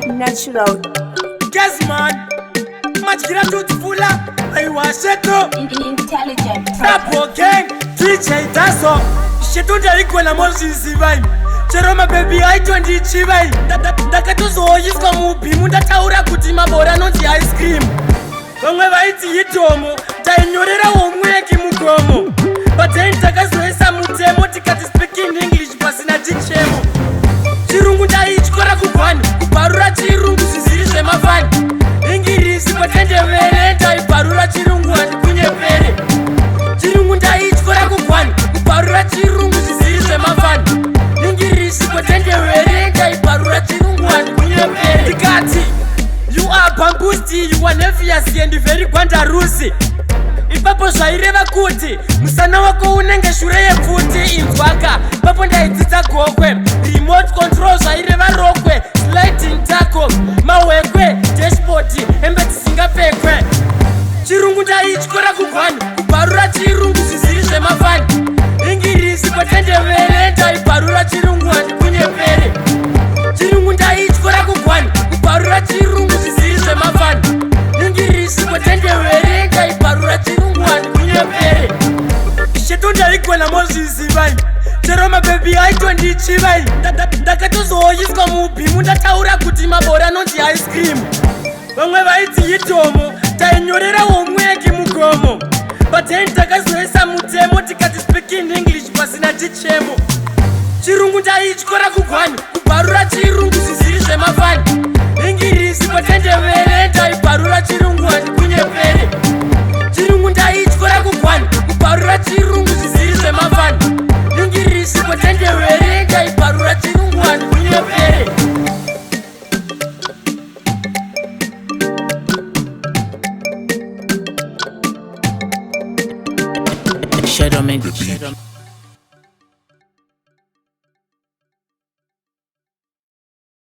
Natural. Gazman, Majira Tutfula, Aywasheto, Intelligent. Rapo Gang, DJ Tasso, Shetuda Equal Moses Sivai, Jeroma Baby, I 20 Chivai, Dakatuzo is come Pimunda Taura Kutima Borano ice cream. Whenever it's Yitomo, Tainura Omweki Mukomo, but then Takasuesa Mutemo Tika speaking English, Pasina Tichemo. Chirungu Daichi Korakukwan, Parura Chirungu Sisi Mafan, Ingirisi Patente Vere, Parura Chirungu and Punyepere. Chirungu Daichi Korakukwan, Parura Chirungu Sisi Mafan, Ingirisi Patente Vere, Parura Chirungu and Punyepere. Tikati, you are Bambusti, you are Nefiasi and very Guandarusi. Ipapo zvaireva kuti musana wako unenge shure yepfuti inzwaka papo ndaidzidza gokwe remote control zvaireva rokwe sliding taco mawekwe dashboard hembe dzisingapfekwe chirungu ndaityora kugwani kubharura chirungu zvisiri zvemafani ingirisi patendevere ndaibharura chirungu handikunyepere chirungu ndaityora kugwani kubharura chirungu zvisiri zvemafani ingirisi patendevere ndaibharura chirungu handikunyepere shetonda igona mozvizivai Jeroma Baby I 20 Chivai, Dakatuzoiswa Mupimu ndataura kuti mabora nonzi ice cream. Vamwe vaiti Yitomo, tainyorera omweki mugomo. But then takazoisa mutemo tikati speaking English pasina tichemo. Chirungu ndaityora kugwani, kubharura chirungu zvisiri zvemafani. Ingirisi patendevere ndaibharura chirungu handikunyepere. Chirungu ndaityora kugwani, kubharura chirungu zvisiri zvemafani. Ingirisi patendevere ndaibharura chirungu handikunyepere. Shadow make